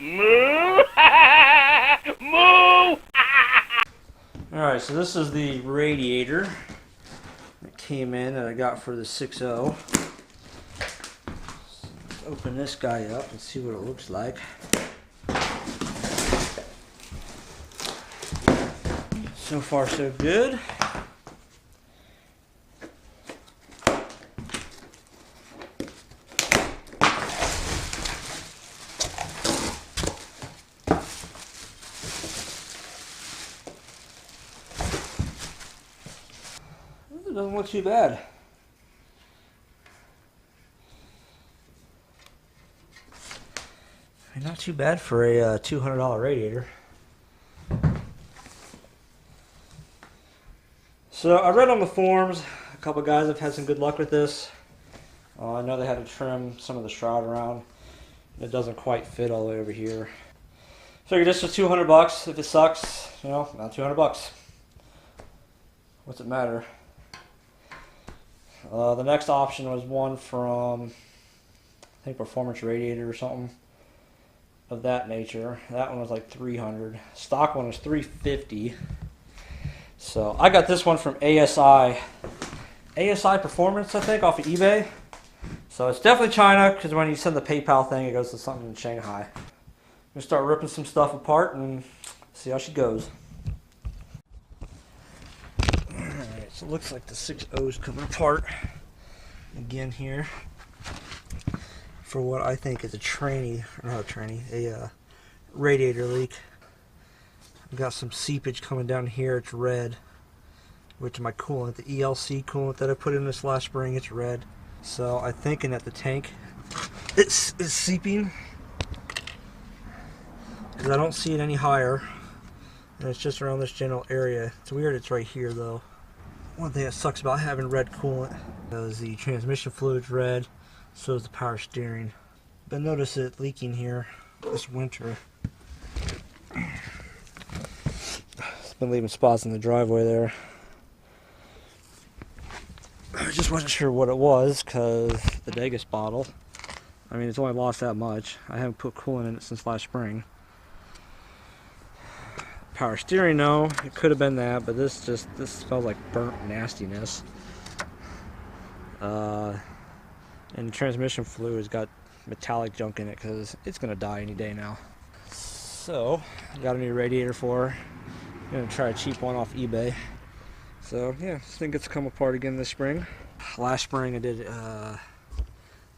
Moo! Moo! Alright, so this is the radiator that came in that I got for the 6.0. Let's open this guy up and see what it looks like. So far so good. It doesn't look too bad. Not too bad for a $200 radiator. So I read on the forums, a couple guys have had some good luck with this. I know they had to trim some of the shroud around. It doesn't quite fit all the way over here. Figured this was 200 bucks. If it sucks, you know, not 200 bucks. What's it matter? The next option was one from, I think, Performance Radiator or something of that nature. That one was like 300. Stock one was 350. So I got this one from ASI Performance, I think, off of eBay. So it's definitely China, because when you send the PayPal thing, it goes to something in Shanghai. I'm gonna start ripping some stuff apart and see how she goes. Alright, so it looks like the 6.0 is coming apart again here for what I think is a radiator leak. I've got some seepage coming down here. It's red, which is my coolant, the ELC coolant that I put in this last spring. It's red. So I'm thinking that the tank is seeping, because I don't see it any higher, and it's just around this general area. It's weird it's right here though. One thing that sucks about having red coolant is the transmission fluid's red, so is the power steering. But notice it leaking here this winter. It's been leaving spots in the driveway there. I just wasn't sure what it was, because the Vegas bottle, I mean, it's only lost that much. I haven't put coolant in it since last spring. Power steering, no, it could have been that, but this smells like burnt nastiness. And the transmission fluid has got metallic junk in it, because it's going to die any day now. So, I got a new radiator for her. I'm going to try a cheap one off eBay. So yeah, this thing gets to come apart again this spring. Last spring I did the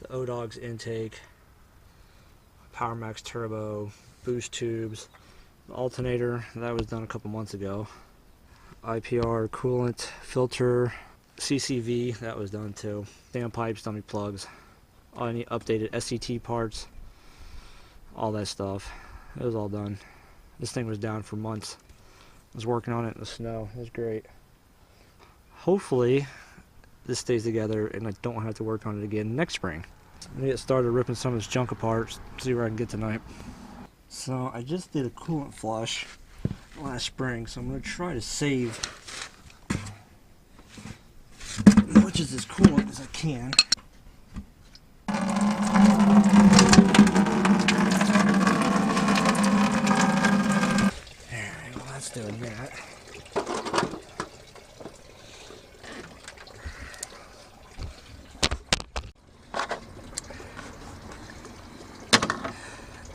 O-Dogs intake, Power Max Turbo, boost tubes, the alternator, that was done a couple months ago. IPR, coolant, filter, CCV, that was done too. Standpipes, dummy plugs, all any updated SCT parts, all that stuff. It was all done. This thing was down for months. I was working on it in the snow. It was great. Hopefully this stays together and I don't have to work on it again next spring. I'm gonna get started ripping some of this junk apart, see where I can get tonight. So I just did a coolant flush last spring, so I'm gonna try to save as much of this coolant as I can. There we go, that's doing that.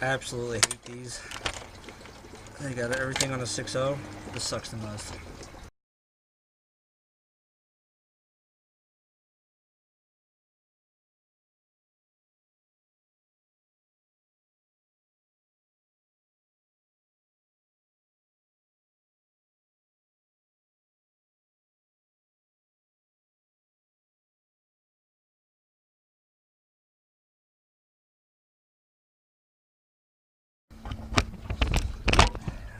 Absolutely hate these. They got everything on a 6.0. This sucks the most.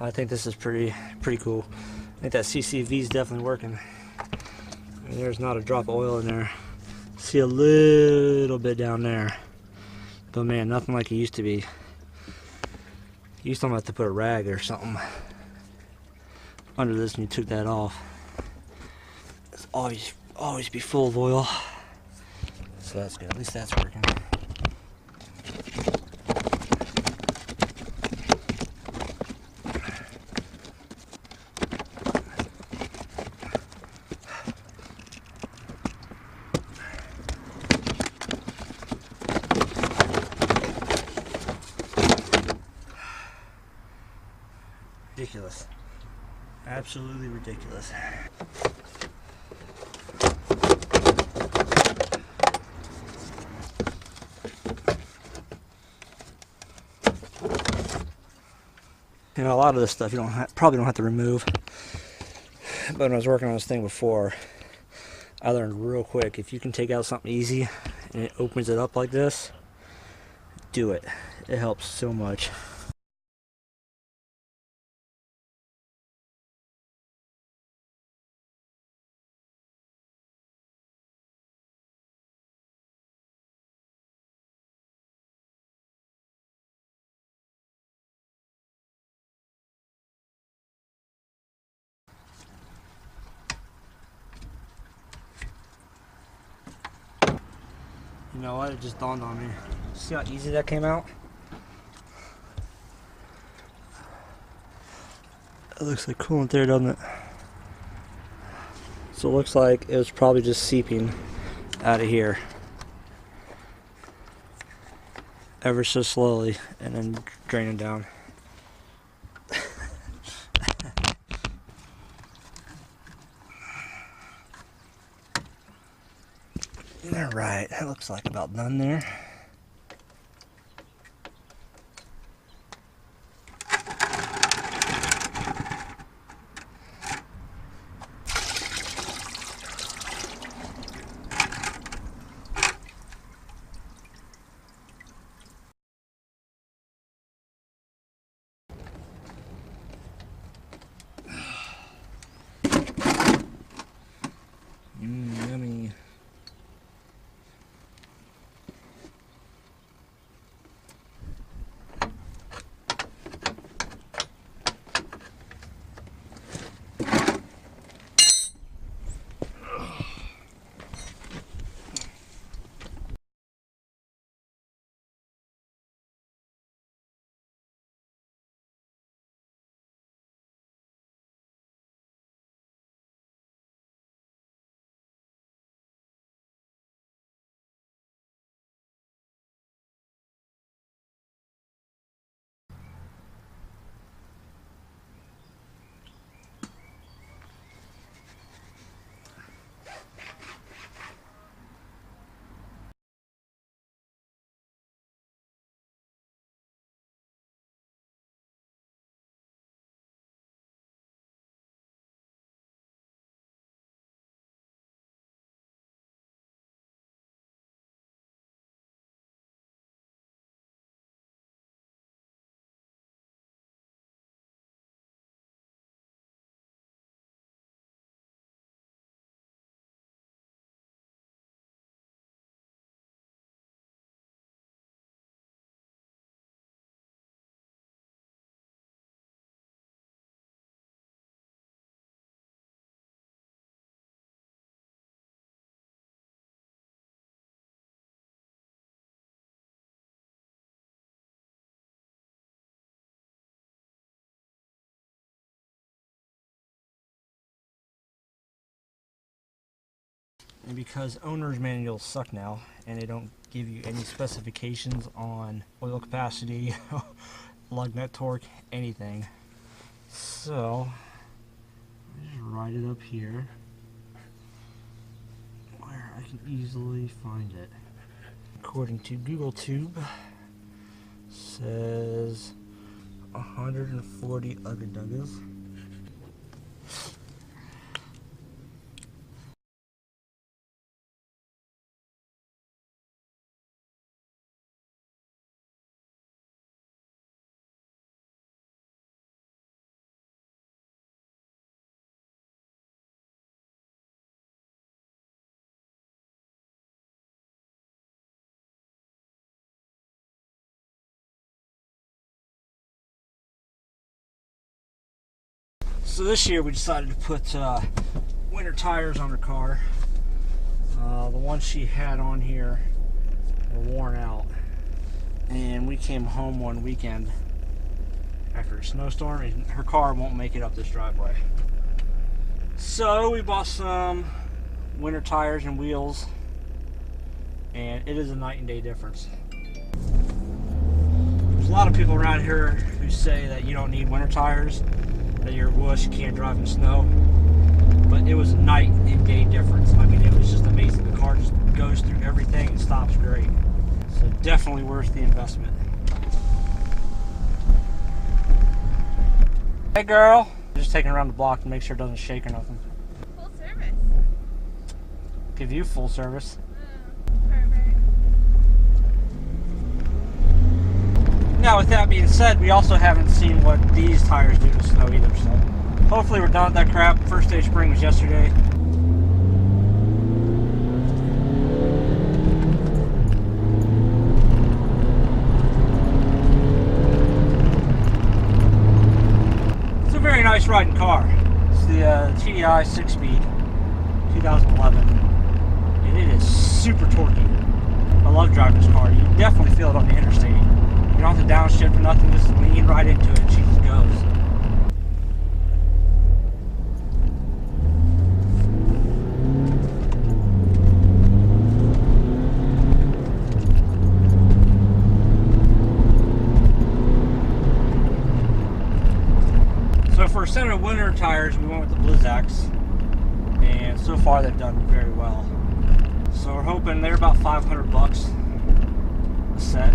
I think this is pretty cool. I think that CCV is definitely working. I mean, there's not a drop of oil in there. See a little bit down there, but man, nothing like it used to be. You used to have to put a rag or something under this, and you took that off. It's always be full of oil. So that's good. At least that's working. Ridiculous. Absolutely ridiculous. You know, a lot of this stuff you probably don't have to remove. But when I was working on this thing before, I learned real quick, if you can take out something easy and it opens it up like this, do it. It helps so much. You know what? It just dawned on me. See how easy that came out? It looks like coolant there, doesn't it? So it looks like it was probably just seeping out of here ever so slowly and then draining down. Alright, that looks like about done there. Yummy. And because owner's manuals suck now and they don't give you any specifications on oil capacity, lug nut torque, anything. So I just write it up here where I can easily find it. According to Google Tube, says 140 ugga-duggas. So this year we decided to put winter tires on her car. The ones she had on here were worn out, and we came home one weekend after a snowstorm and her car won't make it up this driveway. So we bought some winter tires and wheels, and it is a night and day difference. There's a lot of people around here who say that you don't need winter tires. that you're wuss, you can't drive in snow. But it was a night and day difference. I mean, it was just amazing. The car just goes through everything and stops great. So definitely worth the investment. Hey girl. Just taking around the block to make sure it doesn't shake or nothing. Full service. Give you full service. Perfect. Now with that being said, we also haven't seen what these tires do to snow either, so hopefully we're done with that crap. First day of spring was yesterday. It's a very nice riding car. It's the TDI 6-speed 2011, and it is super torquey. I love driving this car. You definitely feel it on the interstate. You don't have to downshift or nothing, just lean right into it and she just goes. So for center winter tires, we went with the Blizzaks, and so far they've done very well. So we're hoping they're about $500 a set.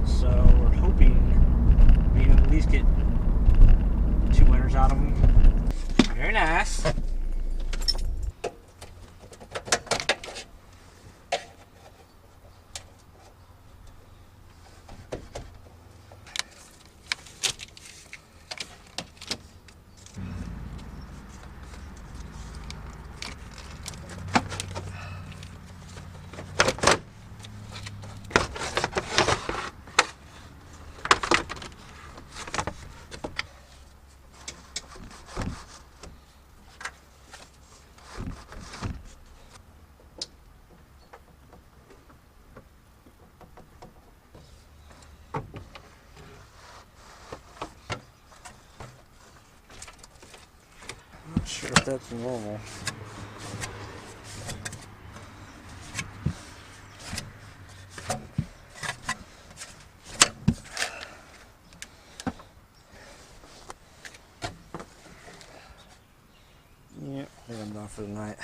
So we're hoping we can at least get 2 winters out of them. Very nice. Not sure if that's normal. Yeah, I think I'm done for the night.